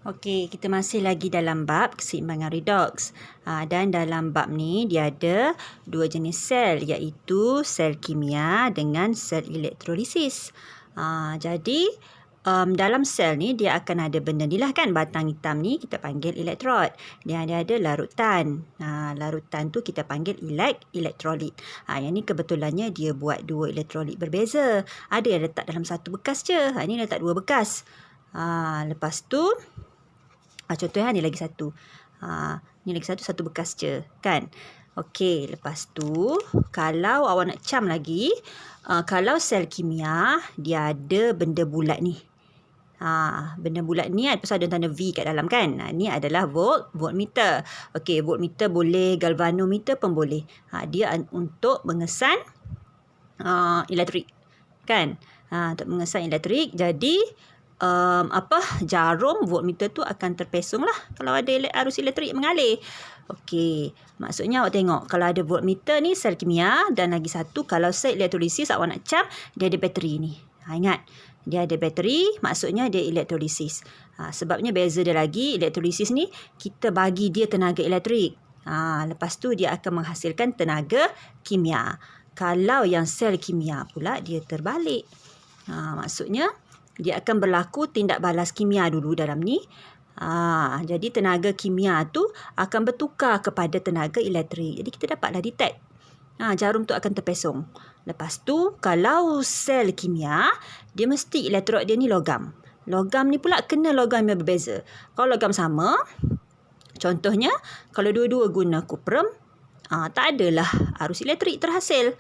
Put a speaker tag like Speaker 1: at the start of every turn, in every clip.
Speaker 1: Okey, kita masih lagi dalam bab keseimbangan redoks. Dan dalam bab ni dia ada dua jenis sel, iaitu sel kimia dengan sel elektrolisis. Jadi dalam sel ni dia akan ada benda ni lah kan, batang hitam ni kita panggil elektrod. Dia ada larutan. Larutan tu kita panggil elektrolit. Yang ni kebetulannya dia buat dua elektrolit berbeza. Ada yang letak dalam satu bekas je. Ini letak dua bekas. Lepas tu contohnya ni lagi satu. Ni lagi satu bekas je kan. Okey, lepas tu kalau awak nak cam lagi, kalau sel kimia dia ada benda bulat ni. Benda bulat ni pasal ada tanda V kat dalam kan. Ni adalah voltmeter. Okey, voltmeter boleh, galvanometer pun boleh. Dia untuk mengesan elektrik kan. Untuk mengesan elektrik. Jadi jarum voltmeter tu akan terpesong lah kalau ada arus elektrik mengalir. Okey, maksudnya awak tengok kalau ada voltmeter ni sel kimia, dan lagi satu kalau sel elektrolisis awak nak cam, dia ada bateri ni. Ingat, dia ada bateri, maksudnya dia elektrolisis. Sebabnya beza dia lagi, elektrolisis ni kita bagi dia tenaga elektrik. Lepas tu dia akan menghasilkan tenaga kimia. Kalau yang sel kimia pula dia terbalik. Maksudnya dia akan berlaku tindak balas kimia dulu dalam ni. Jadi tenaga kimia tu akan bertukar kepada tenaga elektrik. Jadi kita dapatlah detect. Jarum tu akan terpesong. Lepas tu kalau sel kimia, dia mesti elektrod dia ni logam. Logam ni pula kena logam yang berbeza. Kalau logam sama, contohnya kalau dua-dua guna kuprum, tak adalah arus elektrik terhasil.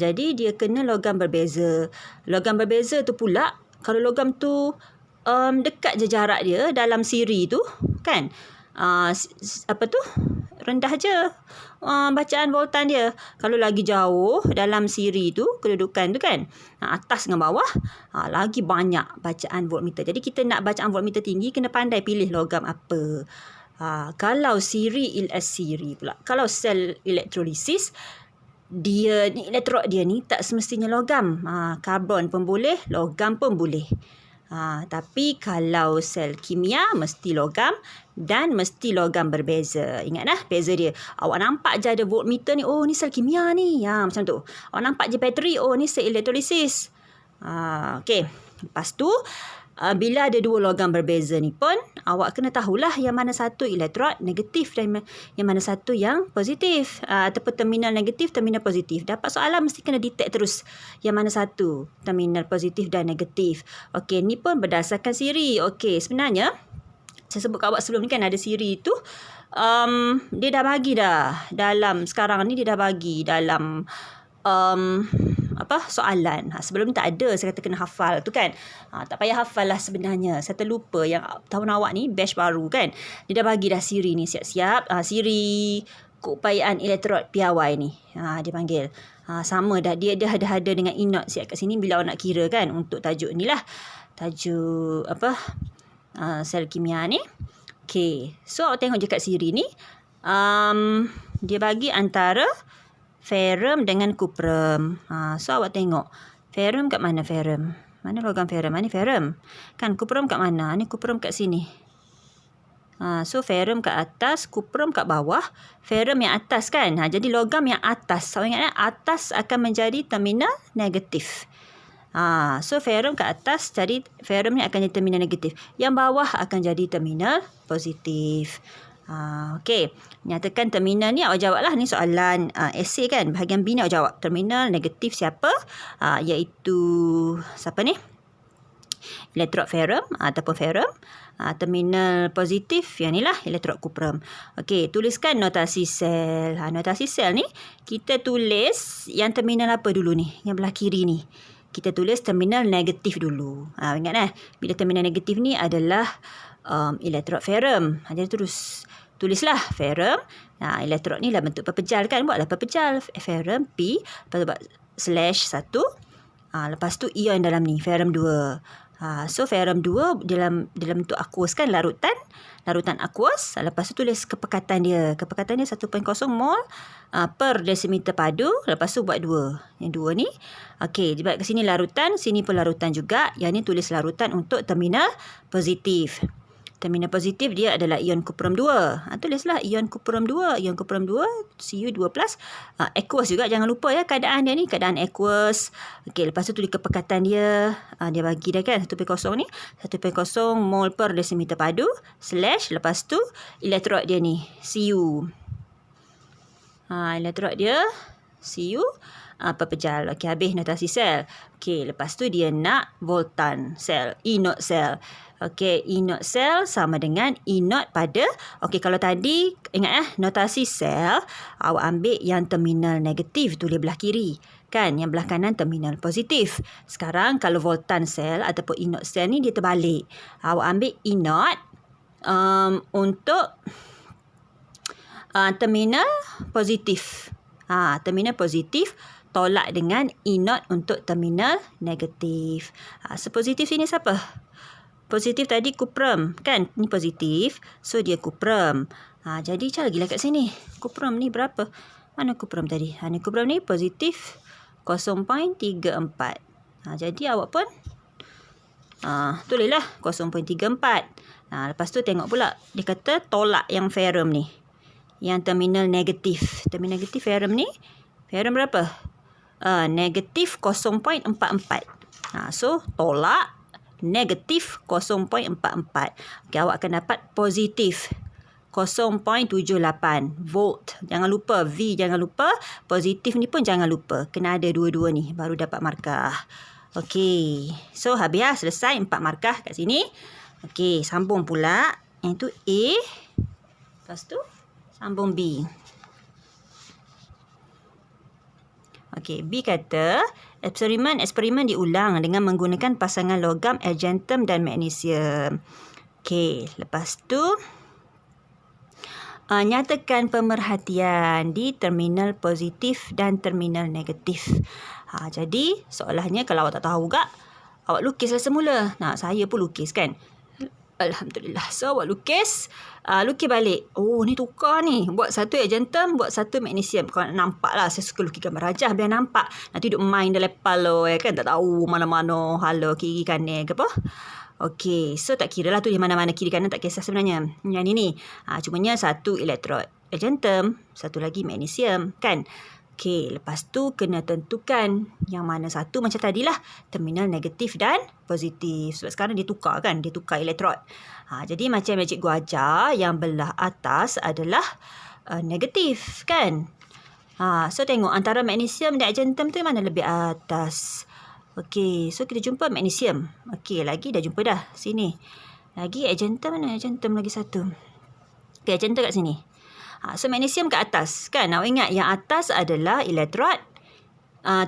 Speaker 1: Jadi dia kena logam berbeza. Logam berbeza tu pula, kalau logam tu dekat je jarak dia dalam siri tu kan, rendah je bacaan voltan dia. Kalau lagi jauh dalam siri tu, kedudukan tu kan, atas dengan bawah, lagi banyak bacaan voltmeter. Jadi kita nak bacaan voltmeter tinggi, kena pandai pilih logam apa. Kalau siri pula, kalau sel elektrolisis, dia ni elektrod dia ni tak semestinya logam. Karbon pun boleh, logam pun boleh. Tapi kalau sel kimia mesti logam dan mesti logam berbeza. Ingatlah beza dia. Awak nampak je ada voltmeter ni, oh ni sel kimia ni. Macam tu. Awak nampak je bateri, oh ni sel elektrolisis. Okey. Lepas tu bila ada dua logam berbeza ni pun, awak kena tahulah yang mana satu elektrod negatif dan yang mana satu yang positif. Ataupun terminal negatif, terminal positif. Dapat soalan mesti kena detect terus yang mana satu terminal positif dan negatif. Okey, ni pun berdasarkan siri. Okey, sebenarnya saya sebut kat awak sebelum ni kan ada siri tu. Dia dah bagi dah dalam, sekarang ni dia dah bagi dalam soalan. Sebelum ni tak ada, saya kata kena hafal tu kan. Tak payah hafal lah sebenarnya. Saya terlupa yang tahun awak ni batch baru kan. Dia dah bagi dah siri ni siap-siap. Siri keupayaan elektrod piawai ni. Dia panggil. Sama dah, dia ada dengan inot siap kat sini bila awak nak kira kan, untuk tajuk ni lah. Tajuk sel kimia ni. Okay, so awak tengok je kat siri ni. Dia bagi antara ferrum dengan kuprum. So awak tengok, ferrum kat mana ferrum? Mana logam ferrum? Ni ferrum. Kan kuprum kat mana? Ni kuprum kat sini. So ferrum kat atas, kuprum kat bawah. Ferrum yang atas kan. Jadi logam yang atas. Awak ingat atas akan menjadi terminal negatif. So ferrum kat atas, jadi ferrum ni akan jadi terminal negatif. Yang bawah akan jadi terminal positif. Okey, nyatakan terminal ni, awak jawab lah. Ni soalan esei kan, bahagian B ni awak jawab terminal negatif siapa, iaitu siapa ni, elektrod ferrum ataupun ferrum. Terminal positif yang ni lah elektrod kuprum. Okey, tuliskan notasi sel. Notasi sel ni kita tulis yang terminal apa dulu ni, yang belah kiri ni. Kita tulis terminal negatif dulu. Ingat bila terminal negatif ni adalah elektrod ferrum. Jadi tulislah ferrum. Elektrod ni lah bentuk pepejal kan. Buatlah pepejal ferrum P. Lepas tu buat /1. Lepas tu ion dalam ni, ferrum 2. So ferrum 2 dalam bentuk aqueous kan, larutan aqueous. Lepas tu tulis kepekatan dia. Kepekatan dia 1.0 mol per desimeter padu. Lepas tu buat 2. Yang 2 ni. Okey, buat ke sini larutan, sini pun larutan juga. Yang ni tulis larutan untuk terminal positif. Terminal positif dia adalah ion kuprum 2. Tulislah ion kuprum 2. Ion kuprum 2, Cu2+. Aqueous juga, jangan lupa ya keadaan dia ni. Keadaan aqueous. Okey, lepas tu tulis kepekatan dia. Dia bagi dah kan 1.0 ni. 1.0 mol per desimeter padu. Slash, lepas tu elektrod dia ni. Cu. Elektrod dia Cu per pejal. Okey, habis notasi sel. Okey, lepas tu dia nak voltan sel, E0 sel. Okey, E0 sel sama dengan E0 pada, okey, kalau tadi ingat notasi sel awak ambil yang terminal negatif tulis belah kiri. Kan, yang belah kanan terminal positif. Sekarang kalau voltan sel ataupun E0 sel ni dia terbalik. Awak ambil E0 untuk terminal positif. Terminal positif tolak dengan E0 untuk terminal negatif. Sepositif ini siapa? Positif tadi kuprum. Kan? Ni positif. So, dia kuprum. Jadi, cari lagi lah kat sini. Kuprum ni berapa? Mana kuprum tadi? Ni kuprum ni positif 0.34. Jadi, awak pun tulislah 0.34. Lepas tu tengok pula. Dia kata tolak yang ferrum ni. Yang terminal negatif. Terminal negatif ferrum ni. Ferrum berapa? Negatif 0.44. So, tolak negatif 0.44. Okey, awak akan dapat positif 0.78 volt. Jangan lupa V, jangan lupa. Positif ni pun jangan lupa. Kena ada dua-dua ni baru dapat markah. Okey. So, habis selesai 4 markah kat sini. Okey, sambung pula. Yang tu A. Lepas tu sambung B. Okey, B kata eksperimen diulang dengan menggunakan pasangan logam argentum dan magnesium. Okey, lepas tu nyatakan pemerhatian di terminal positif dan terminal negatif. Jadi, soalannya kalau awak tak tahu juga, awak lukislah semula. Saya pun lukis kan. Alhamdulillah. So, awak lukis balik. Oh, ni tukar ni. Buat satu argentum, buat satu magnesium. Kau nampak lah. Saya suka lukis gambar rajah biar nampak. Nanti duduk main dalam kepala kan. Tak tahu mana-mana. Halo, kiri kanan ke apa. Okey. So, tak kira lah tu di mana-mana kiri kanan. Tak kisah sebenarnya. Yang ni. Cumanya satu elektrod argentum. Satu lagi magnesium. Kan? Okey, lepas tu kena tentukan yang mana satu macam tadilah, terminal negatif dan positif. Sebab sekarang dia tukar kan, dia tukar elektrod. Jadi macam Magic gua ajar, yang belah atas adalah negatif kan. So tengok antara magnesium dan argentum tu mana lebih atas. Okey, so kita jumpa magnesium. Okey, lagi dah jumpa dah. Sini. Lagi argentum mana? Argentum lagi satu. Okey, argentum kat sini. So, magnesium ke atas. Kan? Awak ingat yang atas adalah elektrod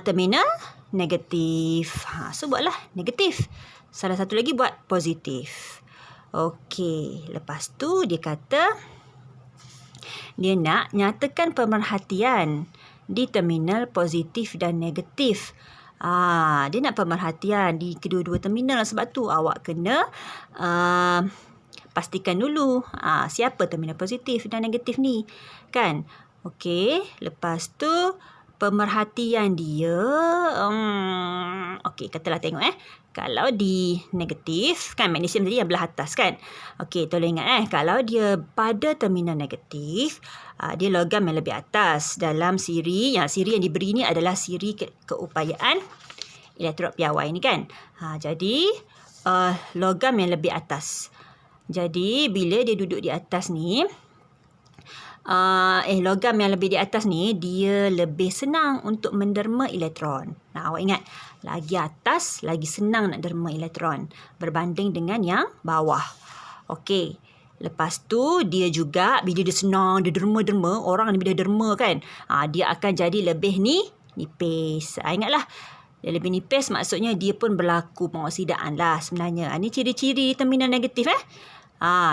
Speaker 1: terminal negatif. So, buatlah negatif. Salah satu lagi buat positif. Okey. Lepas tu, dia kata dia nak nyatakan pemerhatian di terminal positif dan negatif. Dia nak pemerhatian di kedua-dua terminal. Sebab tu, awak kena pastikan dulu siapa terminal positif dan negatif ni. Kan? Okey. Lepas tu, pemerhatian dia. Okey, katalah tengok Kalau di negatif, kan magnesium tadi yang belah atas kan. Okey, tolong ingat kalau dia pada terminal negatif, dia logam yang lebih atas dalam siri. Siri yang diberi ni adalah siri keupayaan elektrod piawai ni kan. Jadi, logam yang lebih atas. Jadi, bila dia duduk di atas ni, logam yang lebih di atas ni, dia lebih senang untuk menderma elektron. Awak ingat, lagi atas, lagi senang nak derma elektron berbanding dengan yang bawah. Okey. Lepas tu, dia juga, bila dia senang, dia derma-derma, orang ni bila derma kan, dia akan jadi lebih nipis. Ingatlah, dia lebih nipis maksudnya dia pun berlaku pengoksidaan lah sebenarnya. Ini ciri-ciri terminal negatif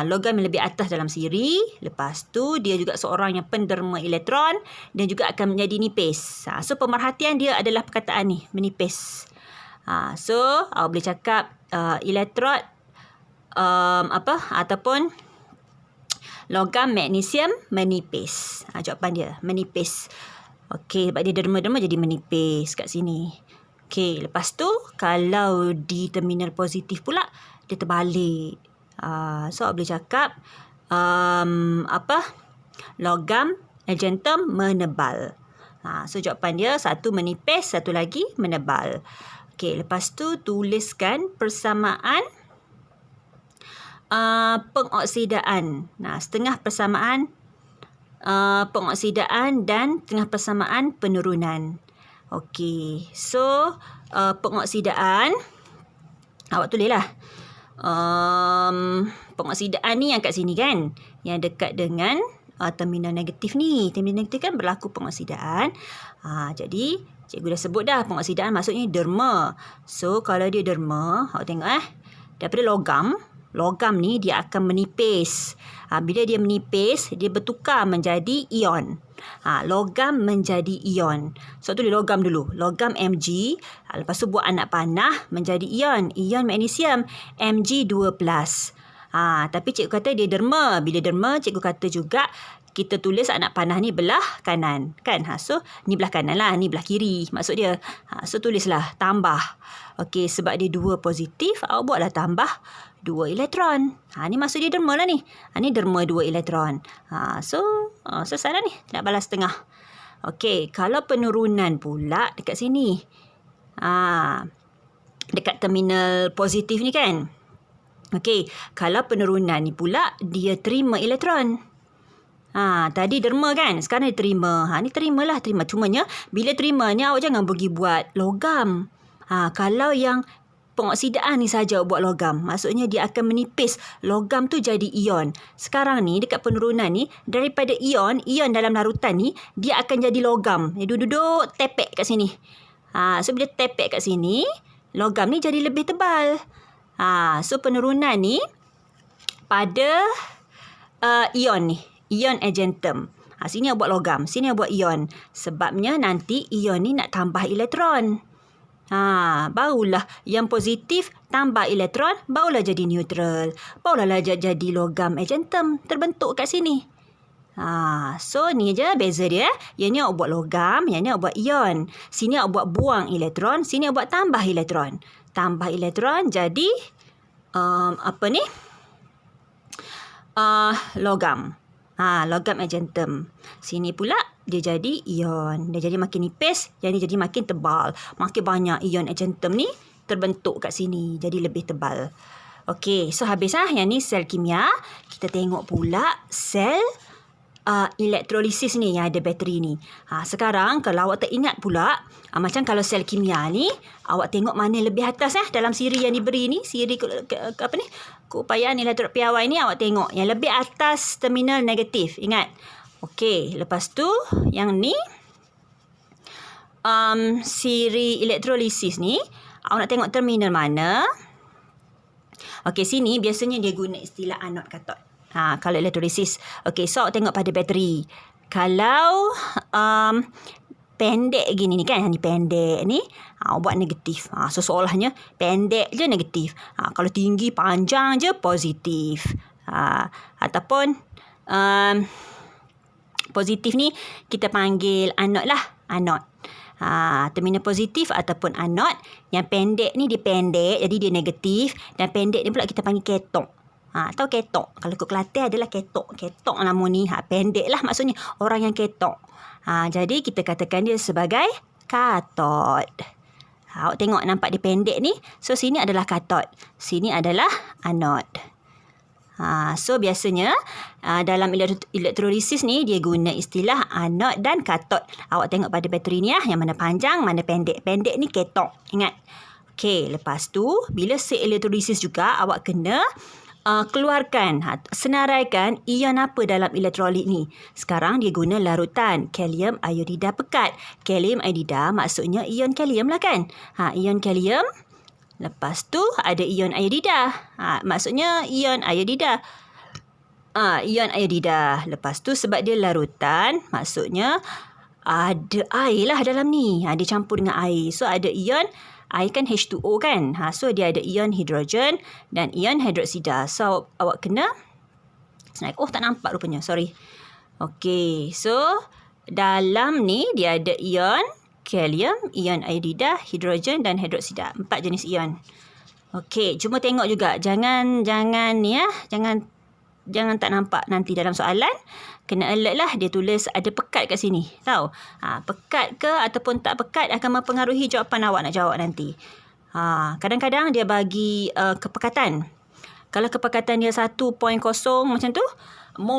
Speaker 1: logam yang lebih atas dalam siri. Lepas tu dia juga seorang yang penderma elektron dan juga akan menjadi nipis. So pemerhatian dia adalah perkataan ni, menipis. So awak boleh cakap elektrod ataupun logam magnesium menipis. Jawapan dia menipis. Okey, sebab dia derma-derma jadi menipis kat sini. Okey, lepas tu kalau di terminal positif pula dia terbalik. So awak boleh cakap logam argentum menebal. So jawapan dia satu menipis, satu lagi menebal. Okey, lepas tu tuliskan persamaan pengoksidaan. Setengah persamaan pengoksidaan dan tengah persamaan penurunan. Okey, so pengoksidaan awak tulislah. Pengoksidaan ni yang kat sini kan, yang dekat dengan terminal negatif ni. Terminal negatif kan berlaku pengoksidaan. Jadi cikgu dah sebut dah, pengoksidaan maksudnya derma. So kalau dia derma, awak tengok daripada logam ni dia akan menipis. Bila dia menipis, dia bertukar menjadi ion. Logam menjadi ion. So tulis logam dulu. Logam Mg. Lepas tu buat anak panah menjadi ion. Ion magnesium Mg2+. Tapi cikgu kata dia derma. Bila derma, cikgu kata juga kita tulis anak panah ni belah kanan. Kan? So ni belah kanan lah. Ni belah kiri. Maksud dia. So tulislah tambah. Okey, sebab dia 2 positif, awak buatlah tambah 2 elektron. Ni maksud dia derma lah ni. Ni derma 2 elektron. So selesai dah ni. Nak balas setengah. Okey, kalau penurunan pula dekat sini. Dekat terminal positif ni kan. Okey, kalau penurunan ni pula dia terima elektron. Tadi derma kan, sekarang dia terima. Ni terimalah, terima. Cumanya bila terimanya awak jangan pergi buat logam. Kalau yang pengoksidaan ni saja buat logam, maksudnya dia akan menipis logam tu jadi ion. Sekarang ni dekat penurunan ni, daripada ion dalam larutan ni dia akan jadi logam. Dia duduk tepek kat sini. So bila tepek kat sini, logam ni jadi lebih tebal. So penurunan ni pada ion ni, ion argentum. Sini awak buat logam, sini awak buat ion. Sebabnya nanti ion ni nak tambah elektron. Barulah yang positif tambah elektron, barulah jadi neutral. Barulah jadi logam argentum terbentuk kat sini. So ni je beza dia. Yang ni awak buat logam, yang ni awak buat ion. Sini awak buat buang elektron, sini awak buat tambah elektron. Tambah elektron jadi logam. Logam argentum. Sini pula dia jadi ion. Dia jadi makin nipis, yang ni jadi makin tebal. Makin banyak ion argentum ni terbentuk kat sini, jadi lebih tebal. Okey, so habis yang ni sel kimia. Kita tengok pula sel elektrolisis ni yang ada bateri ni. Sekarang kalau awak teringat pula, macam kalau sel kimia ni, awak tengok mana lebih atas dalam siri yang diberi ni, siri keupayaan elektrod piawai ni, awak tengok yang lebih atas terminal negatif. Ingat. Okey, lepas tu yang ni siri elektrolisis ni, awak nak tengok terminal mana? Okey, sini biasanya dia guna istilah anod katod. Kalau elektrolisis. Okey, so awak tengok pada bateri. Kalau pendek gini ni kan, ni pendek ni, awak buat negatif. So seolahnya pendek je negatif. Kalau tinggi panjang je positif. Ataupun positif ni kita panggil anod lah, anod. Terminal positif ataupun anod. Yang pendek ni dia pendek, jadi dia negatif. Dan pendek ni pula kita panggil ketok. Tahu ketok? Kalau kat Kelantan adalah ketok. Ketok nama ni. Pendek lah maksudnya. Orang yang ketok. Jadi kita katakan dia sebagai katod. Awak tengok nampak dia pendek ni. So sini adalah katod. Sini adalah anod. So biasanya dalam elektrolisis ni dia guna istilah anod dan katod. Awak tengok pada bateri ni yang mana panjang, mana pendek. Pendek ni ketok. Ingat. Okey, lepas tu bila sel elektrolisis juga awak kena keluarkan, senaraikan ion apa dalam elektrolit ni. Sekarang dia guna larutan kalium iodida pekat. Kalium iodida maksudnya ion kalium lah kan. Ion kalium. Lepas tu ada ion iodida. Maksudnya ion iodida. Ion iodida. Lepas tu sebab dia larutan, maksudnya ada air lah dalam ni. Dia campur dengan air. So ada ion. Air kan H2O kan. So dia ada ion hidrogen dan ion hidroksida. So awak kena tak nampak rupanya. Sorry. Okey. So dalam ni dia ada ion kalium, ion iodida, hidrogen dan hidroksida. 4 jenis ion. Okey, cuma tengok juga. Jangan ni ya. Jangan tak nampak nanti dalam soalan. Kena alert lah. Dia tulis ada pekat kat sini. Tahu? Pekat ke ataupun tak pekat akan mempengaruhi jawapan awak nak jawab nanti. Kadang-kadang dia bagi kepekatan. Kalau kepekatan dia 1.0 macam tu,